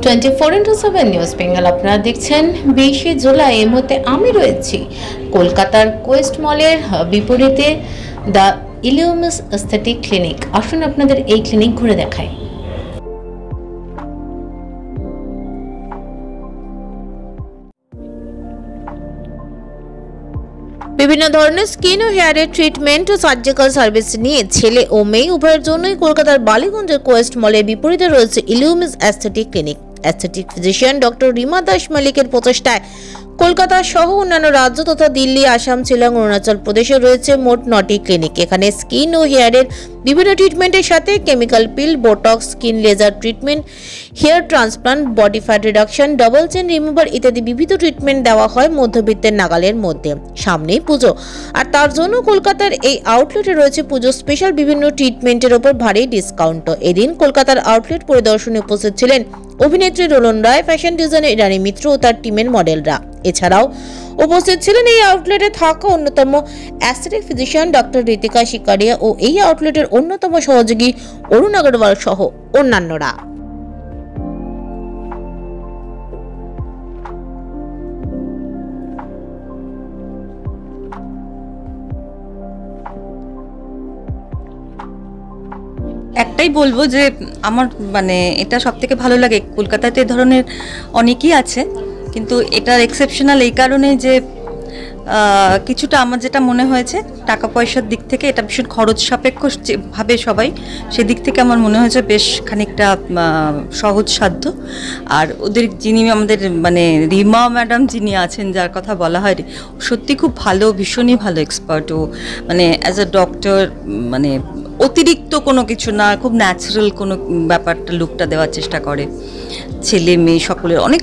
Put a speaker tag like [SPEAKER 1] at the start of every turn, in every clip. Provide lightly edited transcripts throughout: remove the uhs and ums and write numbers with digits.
[SPEAKER 1] 24x7 news Bengal আপনারা দেখছেন 20শে জুলাই। এই মুহূর্তে আমি রয়েছি কলকাতার কোয়েস্ট মলের বিপরীতে দ্য ইলিউমিস এস্থেটিক ক্লিনিক। আসুন আপনাদের এই ক্লিনিক ঘুরে দেখাই। বিভিন্ন ধরনের স্কিন ও হেয়ারের ট্রিটমেন্ট ও সার্জিক্যাল সার্ভিস নিয়ে ছেলে ও মেয়ে উভয়ের জন্যই কলকাতার বালিগঞ্জের কোয়েস্ট মলের বিপরীতে রয়েছে Illumis aesthetic clinic. Aesthetic physician doctor Rima Das মালিকের প্রচেষ্টায় কলকাতা সহ অন্যান্য রাজ্য তথা দিল্লি, আসাম, শিলং, অরুণাচল প্রদেশে রয়েছে মোট 9টি ক্লিনিক। এখানে স্কিন ও হেয়ারের বিভিন্ন ট্রিটমেন্টের সাথে chemical peel, botox, skin laser treatment, hair transplant, body fat reduction, double chin remover ইত্যাদি বিবিধ ট্রিটমেন্ট দেওয়া হয় মধ্যবিত্তের নাগালের মধ্যে। সামনেই পুজো, আর তার জন্য কলকাতার এই আউটলেটে রয়েছে পুজো স্পেশাল বিভিন্ন ট্রিটমেন্টের ওপর ভারী ডিসকাউন্ট। এদিন কলকাতার আউটলেট পরিদর্শনে উপস্থিত ছিলেন অভিনেত্রী রোলন রায়, ফ্যাশন ডিজাইনার ইরানি মিত্র ও তার টিমের মডেলরা। এছাড়াও উপস্থিত ছিলেন এই আউটলেটে থাকা অন্যতম অ্যাস্থেটিক ফিজিশিয়ান ডক্টর ঋতিকা শিকারিয়া ও এই আউটলেটের অন্যতম সহযোগী অরুণ আগরওয়াল সহ অন্যান্যরা।
[SPEAKER 2] একটাই বলবো যে আমার এটা সবথেকে ভালো লাগে। কলকাতাতে এ ধরনের অনেকই আছে, কিন্তু এটার এক্সেপশনাল এই কারণে যে কিছুটা আমার যেটা মনে হয়েছে টাকা পয়সার দিক থেকে এটা ভীষণ খরচ সাপেক্ষ ভাবে সবাই, সেদিক থেকে আমার মনে হয়েছে বেশ খানিকটা সহজ সাধ্য। আর ওদের যিনি আমাদের রিমা ম্যাডাম যিনি আছেন, যার কথা বলা হয়, সত্যি খুব ভালো, ভীষণই ভালো এক্সপার্ট। ও অ্যাজ আ ডক্টর অতিরিক্ত কোনো কিছু না, খুব ন্যাচারাল কোনো ব্যাপারটা লুকটা দেওয়ার চেষ্টা করে। ছেলে মেয়ে সকলের অনেক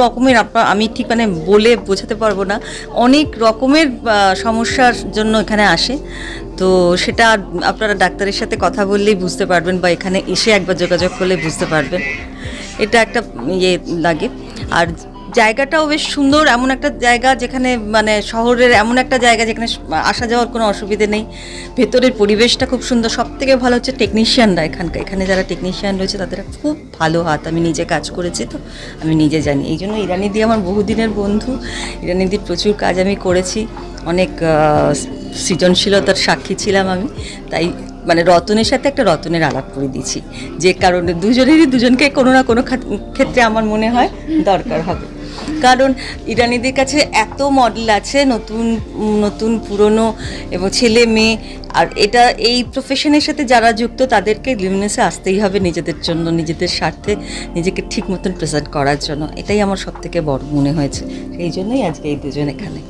[SPEAKER 2] রকমের আমি ঠিক বলে বোঝাতে পারবো না, অনেক রকমের সমস্যার জন্য এখানে আসে। তো সেটা আপনারা ডাক্তারের সাথে কথা বললেই বুঝতে পারবেন, বা এখানে এসে একবার যোগাযোগ করলে বুঝতে পারবেন। এটা একটা লাগে। আর জায়গাটাও বেশ সুন্দর, এমন একটা জায়গা যেখানে শহরের এমন একটা জায়গা যেখানে আসা যাওয়ার কোনো অসুবিধে নেই। ভেতরের পরিবেশটা খুব সুন্দর। সব থেকে ভালো হচ্ছে টেকনিশিয়ানরা, এখানে যারা টেকনিশিয়ান রয়েছে তাদের খুব ভালো হাত। আমি নিজে কাজ করেছি, তো আমি নিজে জানি। এই জন্য ইরানিদি আমার বহুদিনের বন্ধু, ইরানিদির প্রচুর কাজ আমি করেছি, অনেক সৃজনশীলতার সাক্ষী ছিলাম আমি। তাই রতনের সাথে একটা রতনের আলাপ করে দিয়েছি, যে কারণে দুজনকে কোনো না কোনো ক্ষেত্রে আমার মনে হয় দরকার হবে। কারণ ইরানিদের কাছে এত মডেল আছে, নতুন পুরনো এবং ছেলে মেয়ে। আর এই প্রফেশনের সাথে যারা যুক্ত তাদেরকে লিউমিনাসে আসতেই হবে নিজেদের জন্য, নিজেদের স্বার্থে, নিজেকে ঠিক মতন প্রেজেন্ট করার জন্য। এটাই আমার সব থেকে বড় মনে হয়েছে, সেই জন্যই আজকে এই দুজন এখানে।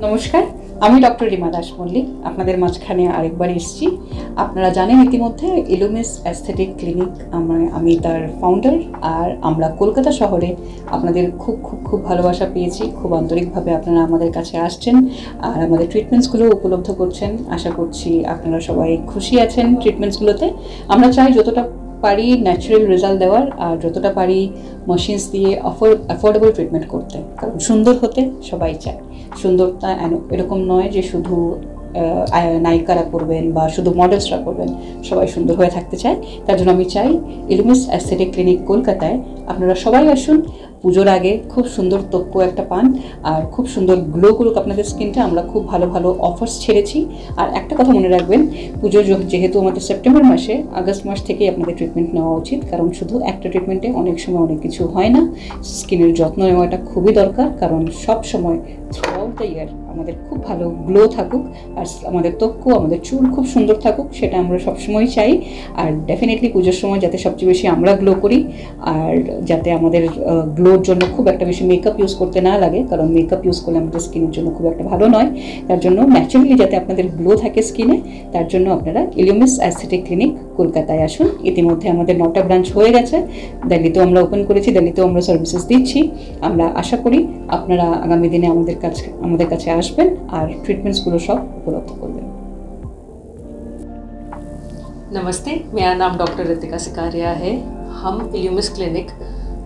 [SPEAKER 3] নমস্কার, আমি ডক্টর রিমা দাস মল্লিক, আপনাদের মাঝখানে আরেকবার এসেছি। আপনারা জানেন ইতিমধ্যে ইলিউমিস এস্থেটিক ক্লিনিক, আমি তার ফাউন্ডার। আর আমরা কলকাতা শহরে আপনাদের খুব খুব খুব ভালোবাসা পেয়েছি, খুব আন্তরিকভাবে আপনারা আমাদের কাছে আসছেন আর আমাদের ট্রিটমেন্টসগুলো উপলব্ধ করছেন। আশা করছি আপনারা সবাই খুশি আছেন ট্রিটমেন্টসগুলোতে। আমরা চাই যতটা পারি ন্যাচারাল রেজাল্ট দেওয়ার, আর যতটা পারি মেশিনস দিয়ে অ্যাফোর্ডেবল ট্রিটমেন্ট করতে। কারণ সুন্দর হতে সবাই চায়। সুন্দরতা এরকম নয় যে শুধু নায়িকারা করবেন বা শুধু মডেলসরা করবেন, সবাই সুন্দর হয়ে থাকতে চায়। তার জন্য আমি চাই ইলিউমিস এস্থেটিক ক্লিনিক কলকাতায় আপনারা সবাই আসুন। পুজোর আগে খুব সুন্দর তক্য একটা পান, আর খুব সুন্দর গ্লো করুক আপনাদের স্কিনটা। আমরা খুব ভালো ভালো অফার্স ছেড়েছি। আর একটা কথা মনে রাখবেন, পুজো যেহেতু আমাদের সেপ্টেম্বর মাসে, আগস্ট মাস থেকেই আপনাদের ট্রিটমেন্ট নেওয়া উচিত। কারণ শুধু একটা ট্রিটমেন্টে অনেক সময় অনেক কিছু হয় না। স্কিনের যত্ন নেওয়াটা খুবই দরকার, কারণ সব সময় থ্রু আউট দ্য ইয়ার আমাদের খুব ভালো গ্লো থাকুক, আর আমাদের ত্বক, আমাদের চুল খুব সুন্দর থাকুক, সেটা আমরা সবসময় চাই। আর ডেফিনেটলি পুজোর সময় যাতে সবচেয়ে বেশি আমরা গ্লো করি, আর যাতে আমাদের গ্লোর জন্য খুব একটা বেশি মেকআপ ইউজ করতে না লাগে, কারণ মেকআপ ইউজ করলে আমাদের স্কিনের জন্য খুব একটা ভালো নয়। তার জন্য ন্যাচারালি যাতে আপনাদের গ্লো থাকে স্কিনে, তার জন্য আপনারা ইলিউমিস এস্থেটিক ক্লিনিক কলকাতায় আসুন। ইতিমধ্যে আমাদের 9টা ব্রাঞ্চ হয়ে গেছে। দিল্লিতেও আমরা ওপেন করেছি, দিল্লিতেও আমরা সার্ভিসেস দিচ্ছি। আমরা আশা করি আপনারা আগামী দিনে আমাদের কাছে আসবেন আর ট্রিটমেন্টসগুলো সব উপলব্ধ করবেন।
[SPEAKER 4] नमस्ते, मेरा नाम डॉक्टर ऋतिका सिकारिया है। हम इल्यूमिस क्लिनिक,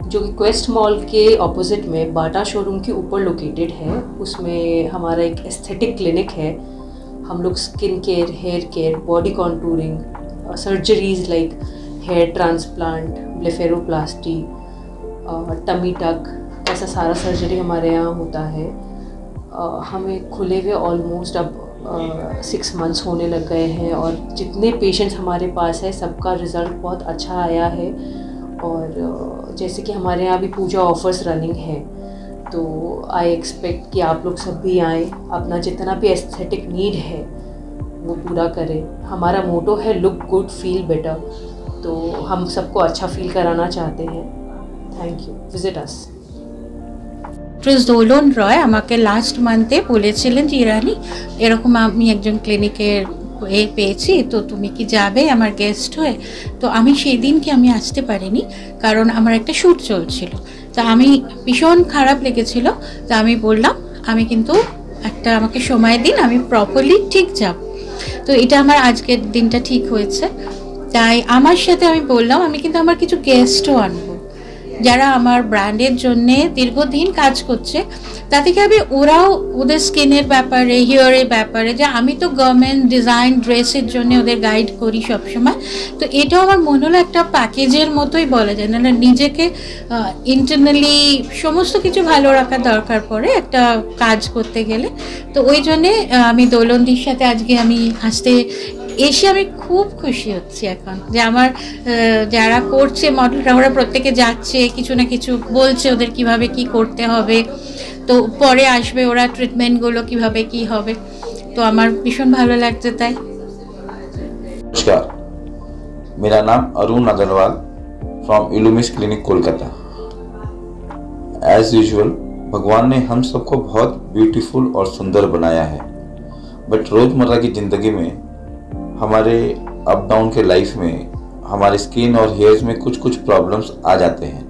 [SPEAKER 4] जो कि क्वेस्ट मॉल के ऑपोजिट में बाटा शोरूम के ऊपर लोकेटेड है, उसमें हमारा एक एस्थेटिक क्लिनिक है। हम लोग skin care, hair care, body contouring, surgeries like hair transplant, blepharoplasty, tummy tuck, ऐसा सारा सर्जरी हमारे यहाँ होता है। हमें खुले हुए ऑलमोस्ट अब 6 मंथ्स होने लग गए हैं और जितने पेशेंट्स हमारे पास है सबका रिज़ल्ट बहुत अच्छा आया है। और जैसे कि हमारे यहाँ भी पूजा ऑफर्स रनिंग है, तो आई एक्सपेक्ट कि आप लोग सब भी आएँ, अपना जितना भी एस्थेटिक नीड है वो पूरा करें। हमारा मोटो है लुक गुड फील बेटर, तो हम सबको अच्छा फील कराना चाहते हैं। Thank you, visit us.
[SPEAKER 5] Dolon Roy আমাকে লাস্ট মান্থে বলেছিলেন যে ইরানি এরকম আমি একজন ক্লিনিকের পেয়েছি, তো তুমি কি যাবে আমার গেস্ট হয়ে। তো আমি সেই দিনকে আমি আসতে পারিনি কারণ আমার একটা শ্যুট চলছিল। তা আমি ভীষণ খারাপ লেগেছিল, তা আমি বললাম আমি কিন্তু আমাকে সময় দিন, আমি প্রপারলি ঠিক যাব। তো এটা আমার আজকের দিনটা ঠিক হয়েছে। তাই আমার সাথে আমি বললাম আমি কিন্তু আমার কিছু গেস্টও আনবো যারা আমার ব্র্যান্ডের জন্যে দীর্ঘদিন কাজ করছে, তা থেকে আমি ওরাও ওদের স্কিনের ব্যাপারে, হেয়ারের ব্যাপারে, যে আমি তো গভর্নমেন্ট ডিজাইন ড্রেসের জন্য ওদের গাইড করি সবসময়। তো এটাও আমার মনে হলো একটা প্যাকেজের মতোই বলা যায়, না নিজেকে ইন্টারনালি সমস্ত কিছু ভালো রাখার দরকার পড়ে একটা কাজ করতে গেলে। তো ওই জন্যে আমি দোলনদির সাথে আজকে আমি আসতে এসে আমি খুব খুশি হচ্ছি এখন, যে আমার যারা করছে মডেলরা ওরা প্রত্যেকে যাচ্ছে কিছু না কিছু বলছে ওদের কিভাবে কি করতে হবে, তো পরে আসবে ওরা ট্রিটমেন্টগুলো কিভাবে কি হবে। তো আমার ভীষণ ভালো লাগছে। তাই
[SPEAKER 6] नमस्कार, मेरा नाम Arun Agarwal from Illumis clinic Kolkata. As usual भगवान ने हम सबको बहुत ब्यूटीफुल और सुंदर बनाया है, बट रोज़मर्रा की ज़िंदगी में हमारे अप डाउन के लाइफ में हमारे स्किन और हेयर्स में कुछ कुछ प्रॉब्लम्स आ जाते हैं।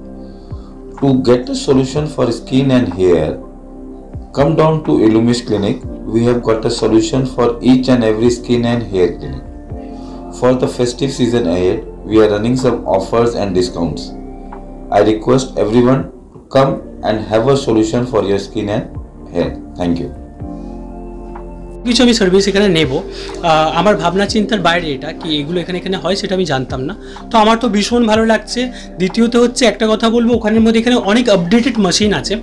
[SPEAKER 6] To get a solution for skin and hair, come down to Illumis clinic. We have got a solution for each and every skin and hair clinic. For the festive season ahead, we are running some offers and discounts. I request everyone to come and have a solution for your skin and hair. Thank you.
[SPEAKER 7] কিছু আমি service এখানে নেব, আমার ভাবনা চিন্তার বাইরে এটা কি এগুলো এখানে হয় সেটা আমি জানতাম না। তো আমার তো ভীষণ ভালো লাগছে। দ্বিতীয়ত হচ্ছে একটা কথা বলবো, ওখানের মধ্যে এখানে অনেক আপডেটেড মেশিন আছে,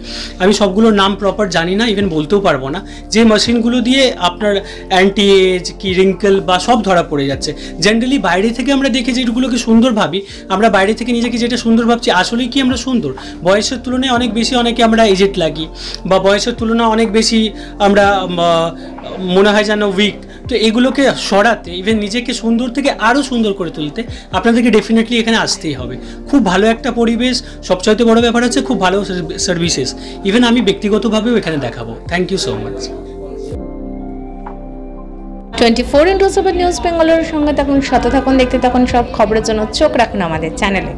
[SPEAKER 7] আমি সবগুলোর নাম প্রপার জানি না, ইভেন বলতেও পারবো না, যে মেশিনগুলো দিয়ে আপনার অ্যান্টি এজ কি রিঙ্কেল বা সব ধরা পড়ে যাচ্ছে। জেনারেলি বাইরে থেকে আমরা দেখে যে এগুলোকে সুন্দর ভাবি, আমরা বাইরে থেকে নিজেকে যেটা সুন্দর ভাবছি আসলেই কি আমরা সুন্দর? বয়সের তুলনায় অনেক বেশি অনেকে আমরা এজেড লাগি, বা বয়সের তুলনায় অনেক বেশি আমরা মনে হয় যেন উইক। তো এগুলোকে সরাতে, ইভেন নিজেকে সুন্দর থেকে আরও সুন্দর করে তুলতে আপনাদেরকে ডেফিনেটলি এখানে আসতেই হবে। খুব ভালো একটা পরিবেশ, সবচাইতে বড় ব্যাপার হচ্ছে খুব ভালো সার্ভিসেস, ইভেন আমি ব্যক্তিগতভাবেও এখানে দেখাবো। Thank you so much.
[SPEAKER 1] 24x7 news বেঙ্গলের সঙ্গে থাকুন, সাথে থাকুন, দেখতে থাকুন সব খবরের জন্য চোখ রাখুন আমাদের চ্যানেলে।